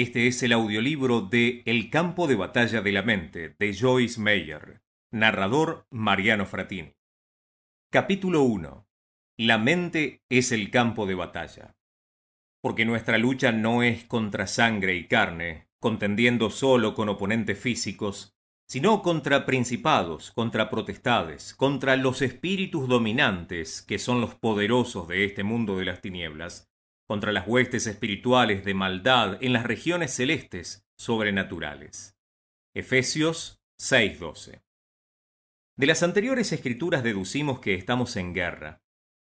Este es el audiolibro de El campo de batalla de la mente, de Joyce Meyer. Narrador Mariano Fratini. Capítulo 1. La mente es el campo de batalla. Porque nuestra lucha no es contra sangre y carne, contendiendo solo con oponentes físicos, sino contra principados, contra potestades, contra los espíritus dominantes, que son los poderosos de este mundo de las tinieblas, contra las huestes espirituales de maldad en las regiones celestes sobrenaturales. Efesios 6:12. De las anteriores escrituras deducimos que estamos en guerra.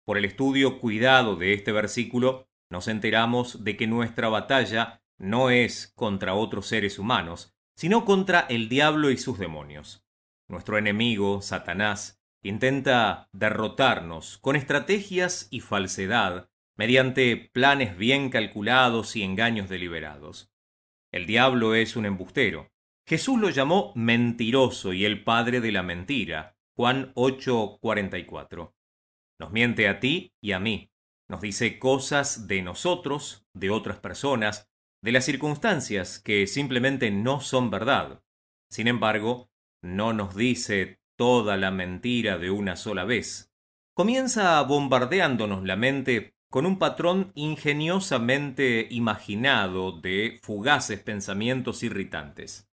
Por el estudio cuidado de este versículo, nos enteramos de que nuestra batalla no es contra otros seres humanos, sino contra el diablo y sus demonios. Nuestro enemigo, Satanás, intenta derrotarnos con estrategias y falsedad, mediante planes bien calculados y engaños deliberados. El diablo es un embustero. Jesús lo llamó mentiroso y el padre de la mentira. Juan 8:44. Nos miente a ti y a mí. Nos dice cosas de nosotros, de otras personas, de las circunstancias que simplemente no son verdad. Sin embargo, no nos dice toda la mentira de una sola vez. Comienza bombardeándonos la mente con un patrón ingeniosamente imaginado de fugaces pensamientos irritantes.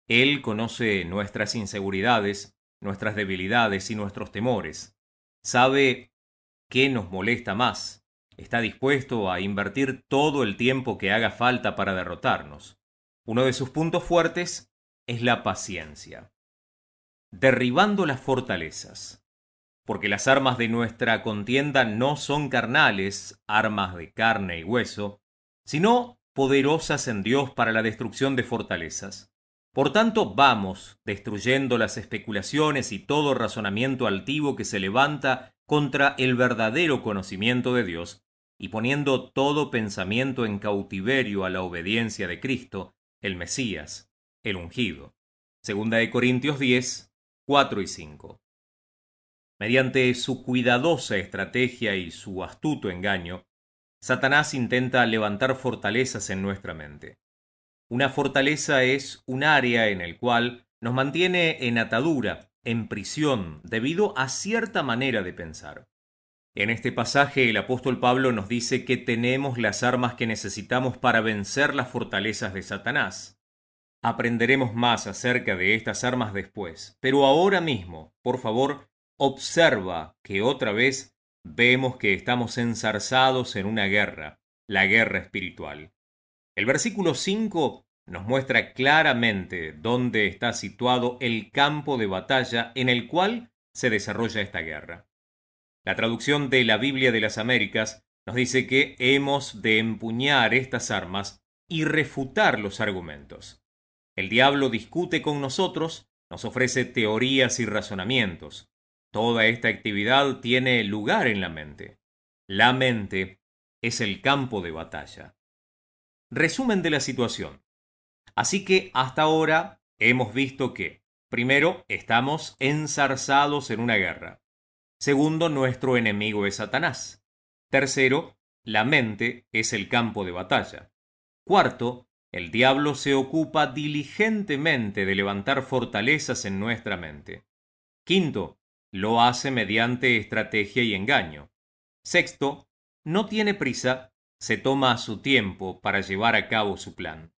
Él conoce nuestras inseguridades, nuestras debilidades y nuestros temores. Sabe qué nos molesta más. Está dispuesto a invertir todo el tiempo que haga falta para derrotarnos. Uno de sus puntos fuertes es la paciencia. Derribando las fortalezas. Porque las armas de nuestra contienda no son carnales, armas de carne y hueso, sino poderosas en Dios para la destrucción de fortalezas. Por tanto, vamos destruyendo las especulaciones y todo razonamiento altivo que se levanta contra el verdadero conocimiento de Dios, y poniendo todo pensamiento en cautiverio a la obediencia de Cristo, el Mesías, el ungido. Segunda de Corintios 10, 4 y 5. Mediante su cuidadosa estrategia y su astuto engaño, Satanás intenta levantar fortalezas en nuestra mente. Una fortaleza es un área en el cual nos mantiene en atadura, en prisión, debido a cierta manera de pensar. En este pasaje el apóstol Pablo nos dice que tenemos las armas que necesitamos para vencer las fortalezas de Satanás. Aprenderemos más acerca de estas armas después, pero ahora mismo, por favor, observa que otra vez vemos que estamos enzarzados en una guerra, la guerra espiritual. El versículo 5 nos muestra claramente dónde está situado el campo de batalla en el cual se desarrolla esta guerra. La traducción de la Biblia de las Américas nos dice que hemos de empuñar estas armas y refutar los argumentos. El diablo discute con nosotros, nos ofrece teorías y razonamientos. Toda esta actividad tiene lugar en la mente. La mente es el campo de batalla. Resumen de la situación. Así que hasta ahora hemos visto que, primero, estamos enzarzados en una guerra. Segundo, nuestro enemigo es Satanás. Tercero, la mente es el campo de batalla. Cuarto, el diablo se ocupa diligentemente de levantar fortalezas en nuestra mente. Quinto, lo hace mediante estrategia y engaño. Sexto, no tiene prisa, se toma su tiempo para llevar a cabo su plan.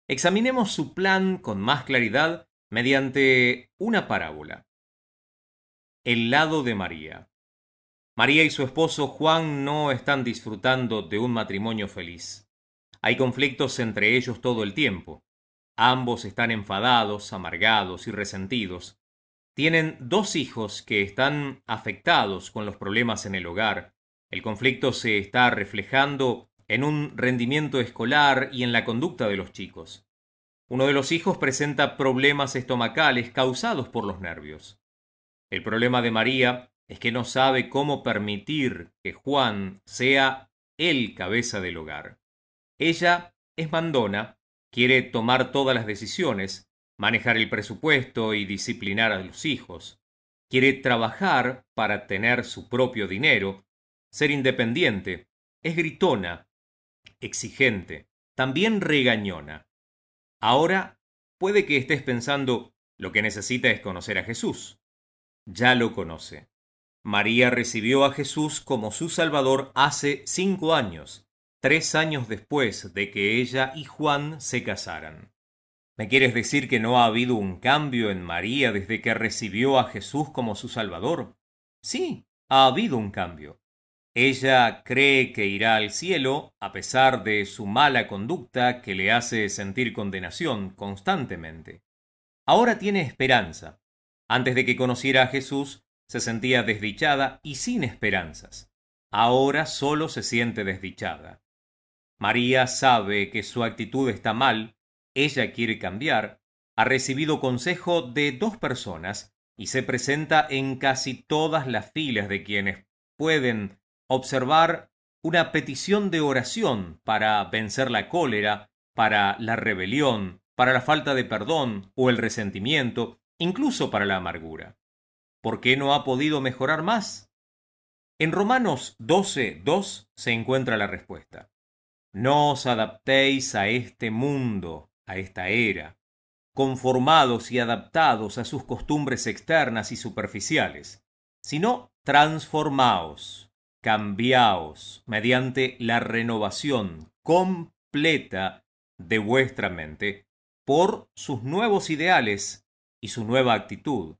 Examinemos su plan con más claridad mediante una parábola. El lado de María. María y su esposo Juan no están disfrutando de un matrimonio feliz. Hay conflictos entre ellos todo el tiempo. Ambos están enfadados, amargados y resentidos. Tienen 2 hijos que están afectados con los problemas en el hogar. El conflicto se está reflejando en un rendimiento escolar y en la conducta de los chicos. Uno de los hijos presenta problemas estomacales causados por los nervios. El problema de María es que no sabe cómo permitir que Juan sea el cabeza del hogar. Ella es mandona, quiere tomar todas las decisiones, manejar el presupuesto y disciplinar a los hijos. Quiere trabajar para tener su propio dinero, ser independiente, es gritona, exigente, también regañona. Ahora, puede que estés pensando, lo que necesita es conocer a Jesús. Ya lo conoce. María recibió a Jesús como su Salvador hace 5 años, 3 años después de que ella y Juan se casaran. ¿Me quieres decir que no ha habido un cambio en María desde que recibió a Jesús como su Salvador? Sí, ha habido un cambio. Ella cree que irá al cielo a pesar de su mala conducta que le hace sentir condenación constantemente. Ahora tiene esperanza. Antes de que conociera a Jesús, se sentía desdichada y sin esperanzas. Ahora solo se siente desdichada. María sabe que su actitud está mal, ella quiere cambiar, ha recibido consejo de 2 personas y se presenta en casi todas las filas de quienes pueden observar una petición de oración para vencer la cólera, para la rebelión, para la falta de perdón o el resentimiento, incluso para la amargura. ¿Por qué no ha podido mejorar más? En Romanos 12:2 se encuentra la respuesta. No os adaptéis a este mundo, a esta era, conformados y adaptados a sus costumbres externas y superficiales, sino transformaos, cambiaos mediante la renovación completa de vuestra mente por sus nuevos ideales y su nueva actitud,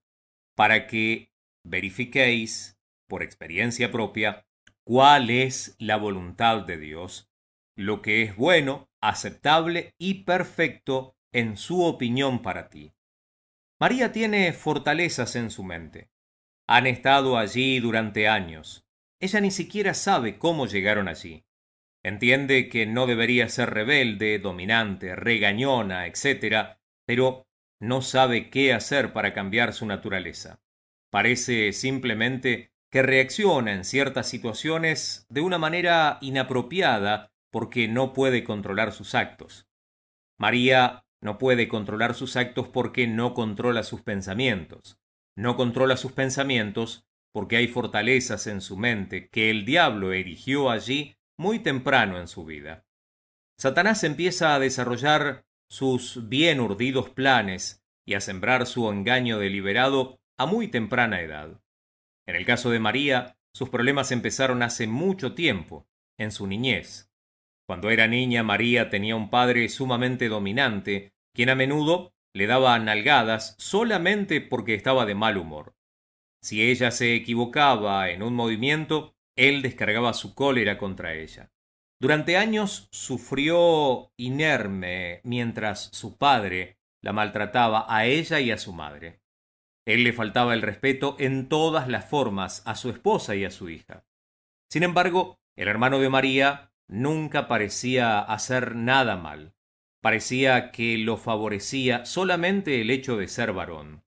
para que verifiquéis, por experiencia propia, cuál es la voluntad de Dios, lo que es bueno, aceptable y perfecto en su opinión para ti. María tiene fortalezas en su mente. Han estado allí durante años. Ella ni siquiera sabe cómo llegaron allí. Entiende que no debería ser rebelde, dominante, regañona, etc., pero no sabe qué hacer para cambiar su naturaleza. Parece simplemente que reacciona en ciertas situaciones de una manera inapropiada porque no puede controlar sus actos. María no puede controlar sus actos porque no controla sus pensamientos. No controla sus pensamientos porque hay fortalezas en su mente que el diablo erigió allí muy temprano en su vida. Satanás empieza a desarrollar sus bien urdidos planes y a sembrar su engaño deliberado a muy temprana edad. En el caso de María, sus problemas empezaron hace mucho tiempo, en su niñez. Cuando era niña, María tenía un padre sumamente dominante, quien a menudo le daba nalgadas solamente porque estaba de mal humor. Si ella se equivocaba en un movimiento, él descargaba su cólera contra ella. Durante años sufrió inerme mientras su padre la maltrataba a ella y a su madre. Él le faltaba el respeto en todas las formas a su esposa y a su hija. Sin embargo, el hermano de María nunca parecía hacer nada mal. Parecía que lo favorecía solamente el hecho de ser varón.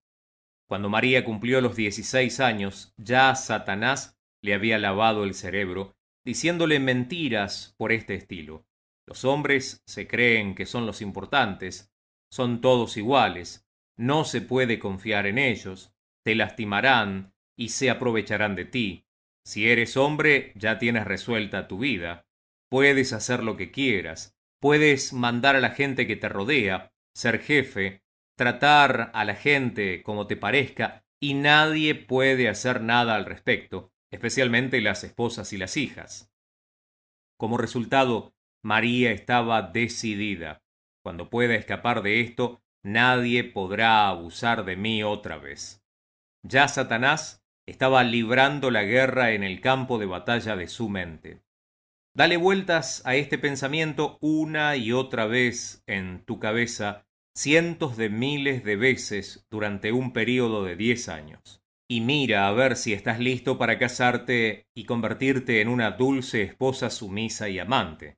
Cuando María cumplió los 16 años, ya Satanás le había lavado el cerebro, diciéndole mentiras por este estilo. Los hombres se creen que son los importantes, son todos iguales, no se puede confiar en ellos, te lastimarán y se aprovecharán de ti. Si eres hombre, ya tienes resuelta tu vida. Puedes hacer lo que quieras, puedes mandar a la gente que te rodea, ser jefe, tratar a la gente como te parezca y nadie puede hacer nada al respecto, especialmente las esposas y las hijas. Como resultado, María estaba decidida. Cuando pueda escapar de esto, nadie podrá abusar de mí otra vez. Ya Satanás estaba librando la guerra en el campo de batalla de su mente. Dale vueltas a este pensamiento una y otra vez en tu cabeza cientos de miles de veces durante un período de 10 años. Y mira a ver si estás listo para casarte y convertirte en una dulce esposa sumisa y amante.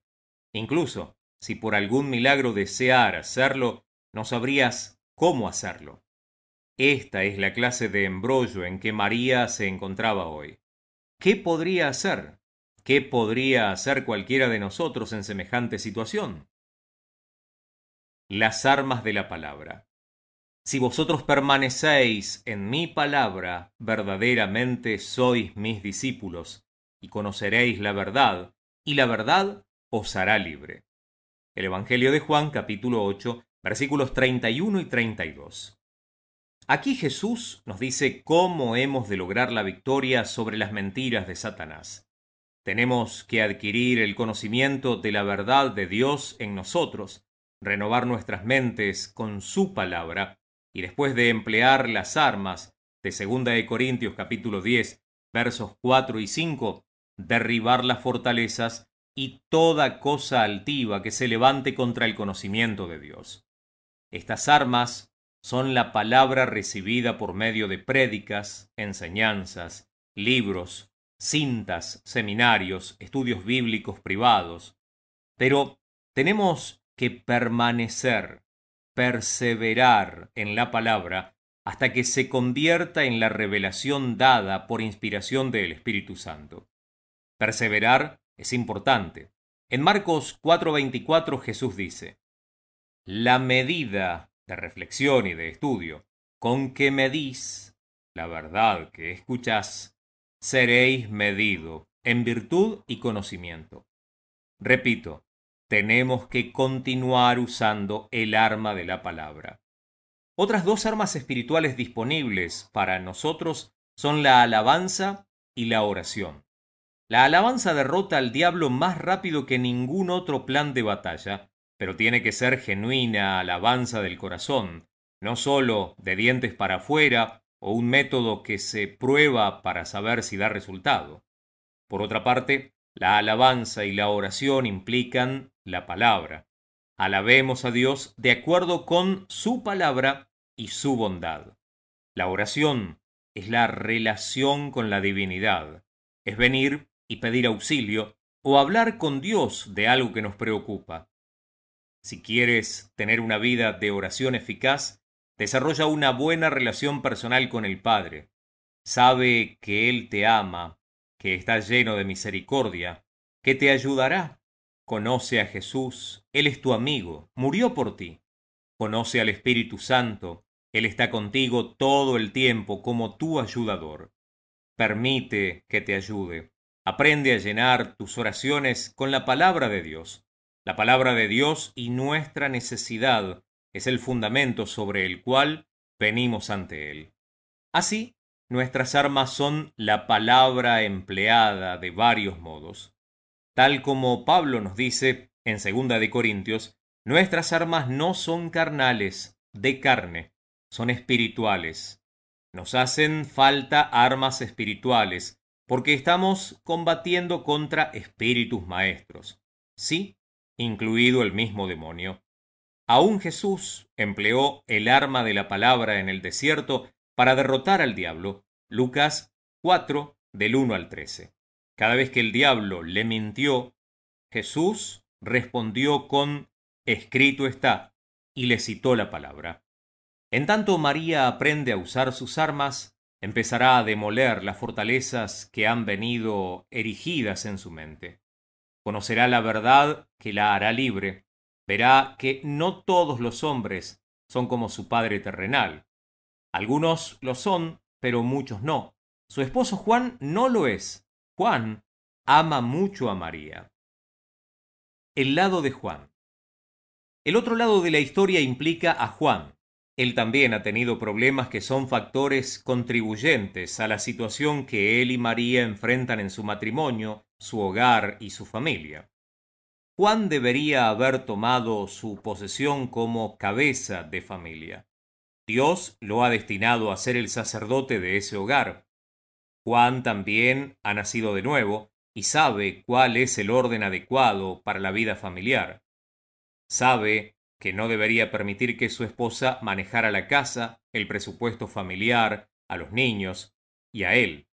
Incluso, si por algún milagro desear hacerlo, no sabrías cómo hacerlo. Esta es la clase de embrollo en que María se encontraba hoy. ¿Qué podría hacer? ¿Qué podría hacer cualquiera de nosotros en semejante situación? Las armas de la palabra. Si vosotros permanecéis en mi palabra, verdaderamente sois mis discípulos, y conoceréis la verdad, y la verdad os hará libre. El Evangelio de Juan, capítulo 8, versículos 31 y 32. Aquí Jesús nos dice cómo hemos de lograr la victoria sobre las mentiras de Satanás. Tenemos que adquirir el conocimiento de la verdad de Dios en nosotros, renovar nuestras mentes con su palabra, y después de emplear las armas de 2 de Corintios capítulo 10, versos 4 y 5, derribar las fortalezas y toda cosa altiva que se levante contra el conocimiento de Dios. Estas armas son la palabra recibida por medio de prédicas, enseñanzas, libros, cintas, seminarios, estudios bíblicos privados. Pero tenemos que permanecer, perseverar en la palabra hasta que se convierta en la revelación dada por inspiración del Espíritu Santo. Perseverar es importante. En Marcos 4:24 Jesús dice: la medida de reflexión y de estudio con que medís la verdad que escuchás, seréis medido en virtud y conocimiento. Repito, tenemos que continuar usando el arma de la palabra. Otras dos armas espirituales disponibles para nosotros son la alabanza y la oración. La alabanza derrota al diablo más rápido que ningún otro plan de batalla, pero tiene que ser genuina alabanza del corazón, no solo de dientes para afuera o un método que se prueba para saber si da resultado. Por otra parte, la alabanza y la oración implican la palabra. Alabemos a Dios de acuerdo con su palabra y su bondad. La oración es la relación con la divinidad, es venir y pedir auxilio o hablar con Dios de algo que nos preocupa. Si quieres tener una vida de oración eficaz, desarrolla una buena relación personal con el Padre. Sabe que Él te ama, que está lleno de misericordia, que te ayudará. Conoce a Jesús, Él es tu amigo, murió por ti. Conoce al Espíritu Santo, Él está contigo todo el tiempo como tu ayudador. Permite que te ayude. Aprende a llenar tus oraciones con la palabra de Dios. La palabra de Dios y nuestra necesidad es el fundamento sobre el cual venimos ante Él. Así, nuestras armas son la palabra empleada de varios modos. Tal como Pablo nos dice en 2 de Corintios, nuestras armas no son carnales, de carne, son espirituales. Nos hacen falta armas espirituales, porque estamos combatiendo contra espíritus maestros, sí, incluido el mismo demonio. Aún Jesús empleó el arma de la palabra en el desierto para derrotar al diablo. Lucas 4, del 1 al 13. Cada vez que el diablo le mintió, Jesús respondió con «escrito está» y le citó la palabra. En tanto María aprende a usar sus armas, empezará a demoler las fortalezas que han venido erigidas en su mente. Conocerá la verdad que la hará libre. Verá que no todos los hombres son como su padre terrenal. Algunos lo son, pero muchos no. Su esposo Juan no lo es. Juan ama mucho a María. El lado de Juan. El otro lado de la historia implica a Juan. Él también ha tenido problemas que son factores contribuyentes a la situación que él y María enfrentan en su matrimonio, su hogar y su familia. Juan debería haber tomado su posesión como cabeza de familia. Dios lo ha destinado a ser el sacerdote de ese hogar. Juan también ha nacido de nuevo y sabe cuál es el orden adecuado para la vida familiar. Sabe que no debería permitir que su esposa manejara la casa, el presupuesto familiar, a los niños y a él.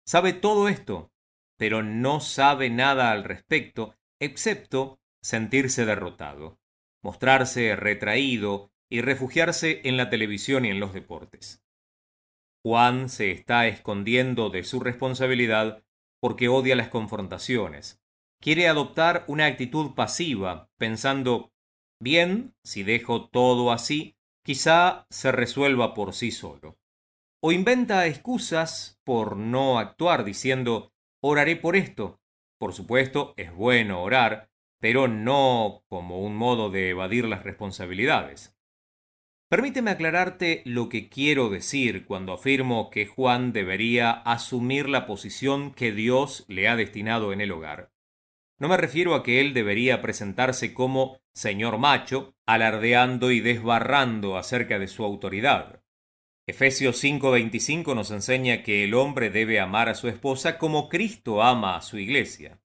Sabe todo esto, pero no sabe nada al respecto, excepto sentirse derrotado, mostrarse retraído y refugiarse en la televisión y en los deportes. Juan se está escondiendo de su responsabilidad porque odia las confrontaciones. Quiere adoptar una actitud pasiva, pensando, bien, si dejo todo así, quizá se resuelva por sí solo. O inventa excusas por no actuar diciendo, oraré por esto. Por supuesto, es bueno orar, pero no como un modo de evadir las responsabilidades. Permíteme aclararte lo que quiero decir cuando afirmo que Juan debería asumir la posición que Dios le ha destinado en el hogar. No me refiero a que él debería presentarse como señor macho, alardeando y desbarrando acerca de su autoridad. Efesios 5:25 nos enseña que el hombre debe amar a su esposa como Cristo ama a su iglesia.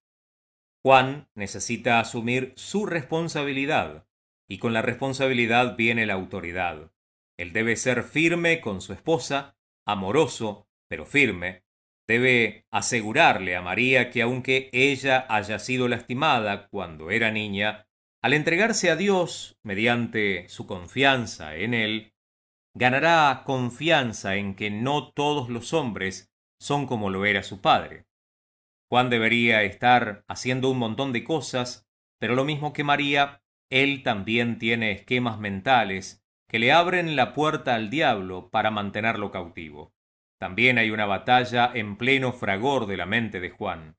Juan necesita asumir su responsabilidad, y con la responsabilidad viene la autoridad. Él debe ser firme con su esposa, amoroso, pero firme. Debe asegurarle a María que aunque ella haya sido lastimada cuando era niña, al entregarse a Dios mediante su confianza en Él, ganará confianza en que no todos los hombres son como lo era su padre. Juan debería estar haciendo un montón de cosas, pero lo mismo que María, él también tiene esquemas mentales que le abren la puerta al diablo para mantenerlo cautivo. También hay una batalla en pleno fragor de la mente de Juan.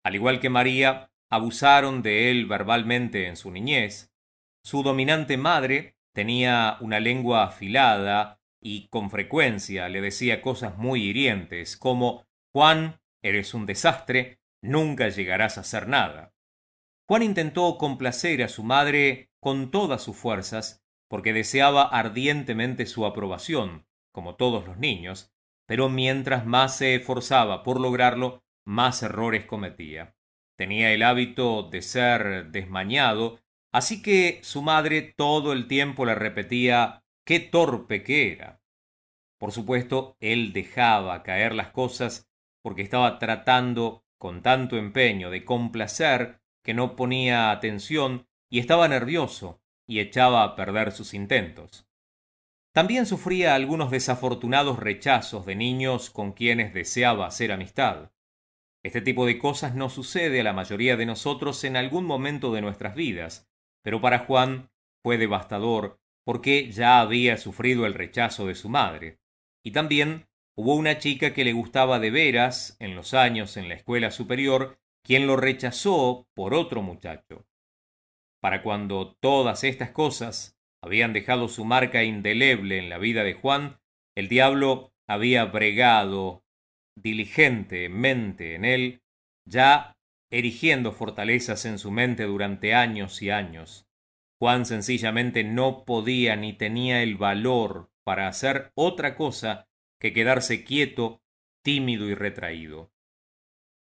Al igual que María, abusaron de él verbalmente en su niñez. Su dominante madre tenía una lengua afilada y con frecuencia le decía cosas muy hirientes, como Juan, eres un desastre, nunca llegarás a hacer nada. Juan intentó complacer a su madre con todas sus fuerzas, porque deseaba ardientemente su aprobación, como todos los niños, pero mientras más se esforzaba por lograrlo, más errores cometía. Tenía el hábito de ser desmañado, así que su madre todo el tiempo le repetía qué torpe que era. Por supuesto, él dejaba caer las cosas porque estaba tratando con tanto empeño de complacer que no ponía atención y estaba nervioso y echaba a perder sus intentos. También sufría algunos desafortunados rechazos de niños con quienes deseaba hacer amistad. Este tipo de cosas no sucede a la mayoría de nosotros en algún momento de nuestras vidas, pero para Juan fue devastador porque ya había sufrido el rechazo de su madre. Y también hubo una chica que le gustaba de veras en los años en la escuela superior, quien lo rechazó por otro muchacho. Para cuando todas estas cosas habían dejado su marca indeleble en la vida de Juan, el diablo había bregado diligentemente en él, ya erigiendo fortalezas en su mente durante años y años. Juan sencillamente no podía ni tenía el valor para hacer otra cosa que quedarse quieto, tímido y retraído.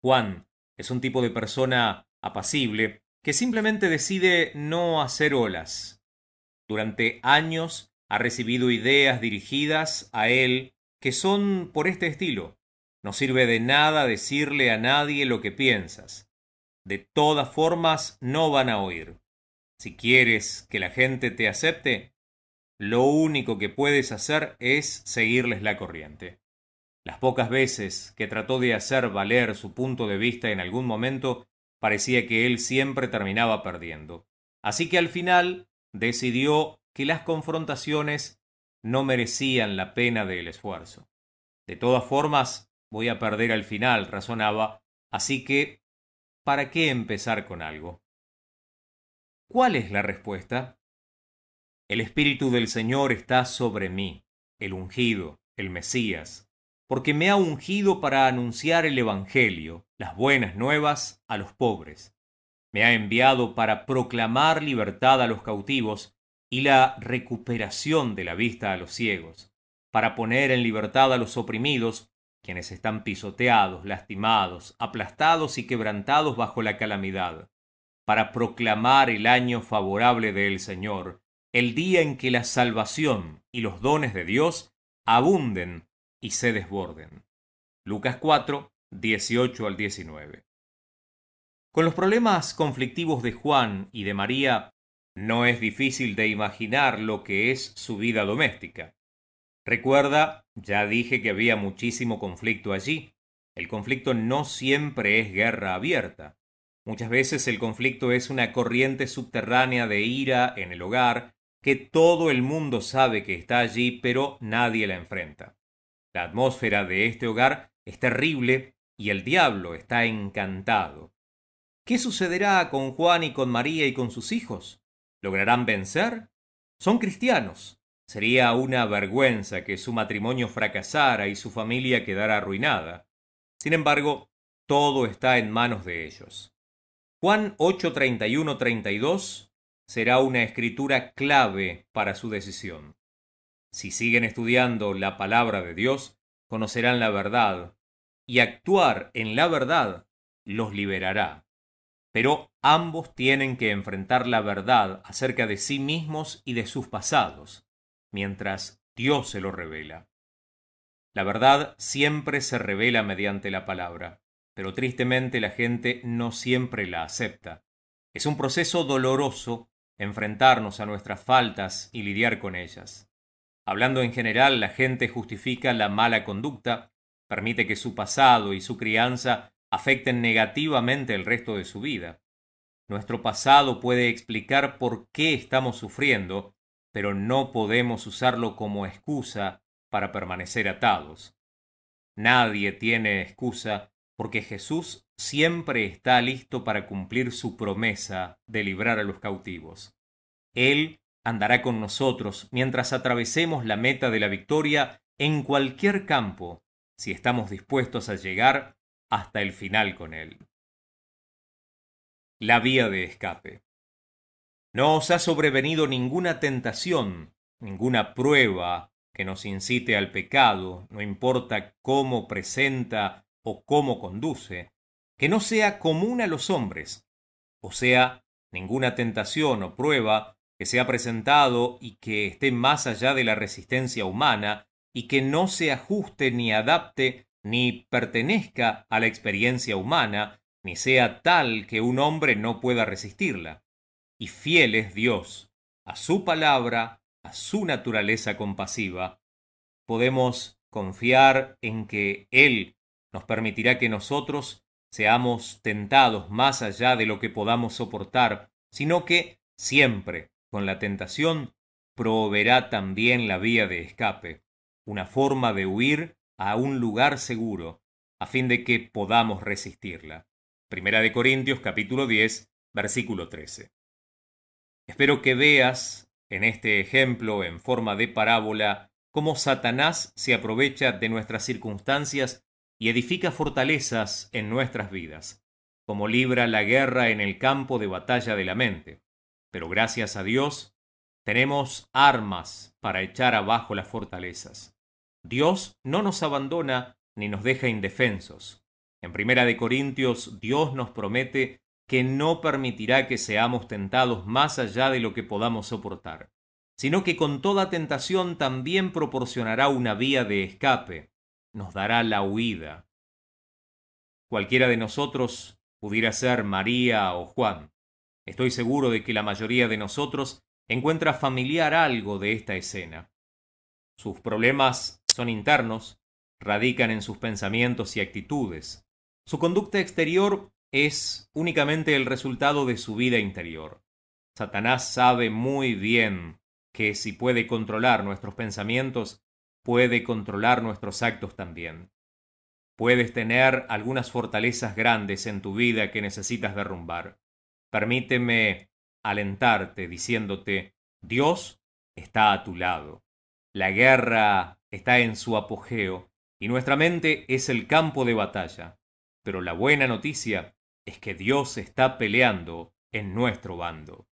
Juan es un tipo de persona apacible que simplemente decide no hacer olas. Durante años ha recibido ideas dirigidas a él que son por este estilo. No sirve de nada decirle a nadie lo que piensas. De todas formas, no van a oír. Si quieres que la gente te acepte, lo único que puedes hacer es seguirles la corriente. Las pocas veces que trató de hacer valer su punto de vista en algún momento, parecía que él siempre terminaba perdiendo. Así que al final decidió que las confrontaciones no merecían la pena del esfuerzo. De todas formas, voy a perder al final, razonaba, así que, ¿para qué empezar con algo? ¿Cuál es la respuesta? El Espíritu del Señor está sobre mí, el ungido, el Mesías, porque me ha ungido para anunciar el Evangelio, las buenas nuevas, a los pobres. Me ha enviado para proclamar libertad a los cautivos y la recuperación de la vista a los ciegos, para poner en libertad a los oprimidos, quienes están pisoteados, lastimados, aplastados y quebrantados bajo la calamidad, para proclamar el año favorable del Señor, el día en que la salvación y los dones de Dios abunden y se desborden. Lucas 4, 18 al 19. Con los problemas conflictivos de Juan y de María, no es difícil de imaginar lo que es su vida doméstica. Recuerda, ya dije que había muchísimo conflicto allí. El conflicto no siempre es guerra abierta. Muchas veces el conflicto es una corriente subterránea de ira en el hogar que todo el mundo sabe que está allí, pero nadie la enfrenta. La atmósfera de este hogar es terrible y el diablo está encantado. ¿Qué sucederá con Juan y con María y con sus hijos? ¿Lograrán vencer? Son cristianos. Sería una vergüenza que su matrimonio fracasara y su familia quedara arruinada. Sin embargo, todo está en manos de ellos. Juan 8:31-32 será una escritura clave para su decisión. Si siguen estudiando la palabra de Dios, conocerán la verdad, y actuar en la verdad los liberará. Pero ambos tienen que enfrentar la verdad acerca de sí mismos y de sus pasados, mientras Dios se lo revela. La verdad siempre se revela mediante la palabra, pero tristemente la gente no siempre la acepta. Es un proceso doloroso enfrentarnos a nuestras faltas y lidiar con ellas. Hablando en general, la gente justifica la mala conducta, permite que su pasado y su crianza afecten negativamente el resto de su vida. Nuestro pasado puede explicar por qué estamos sufriendo, pero no podemos usarlo como excusa para permanecer atados. Nadie tiene excusa porque Jesús siempre está listo para cumplir su promesa de librar a los cautivos. Él andará con nosotros mientras atravesemos la meta de la victoria en cualquier campo, si estamos dispuestos a llegar hasta el final con Él. La vía de escape. No os ha sobrevenido ninguna tentación, ninguna prueba que nos incite al pecado, no importa cómo presenta o cómo conduce, que no sea común a los hombres, o sea, ninguna tentación o prueba que se ha presentado y que esté más allá de la resistencia humana y que no se ajuste ni adapte ni pertenezca a la experiencia humana, ni sea tal que un hombre no pueda resistirla. Y fiel es Dios a su palabra, a su naturaleza compasiva. Podemos confiar en que Él nos permitirá que nosotros seamos tentados más allá de lo que podamos soportar, sino que siempre, con la tentación, proveerá también la vía de escape, una forma de huir a un lugar seguro, a fin de que podamos resistirla. Primera de Corintios capítulo 10, versículo 13. Espero que veas en este ejemplo en forma de parábola cómo Satanás se aprovecha de nuestras circunstancias y edifica fortalezas en nuestras vidas, como libra la guerra en el campo de batalla de la mente. Pero gracias a Dios, tenemos armas para echar abajo las fortalezas. Dios no nos abandona ni nos deja indefensos. En Primera de Corintios, Dios nos promete que no permitirá que seamos tentados más allá de lo que podamos soportar, sino que con toda tentación también proporcionará una vía de escape, nos dará la huida. Cualquiera de nosotros pudiera ser María o Juan. Estoy seguro de que la mayoría de nosotros encuentra familiar algo de esta escena. Sus problemas son internos, radican en sus pensamientos y actitudes. Su conducta exterior es únicamente el resultado de su vida interior. Satanás sabe muy bien que si puede controlar nuestros pensamientos, puede controlar nuestros actos también. Puedes tener algunas fortalezas grandes en tu vida que necesitas derrumbar. Permíteme alentarte diciéndote, Dios está a tu lado. La guerra está en su apogeo y nuestra mente es el campo de batalla. Pero la buena noticia es que Dios está peleando en nuestro bando.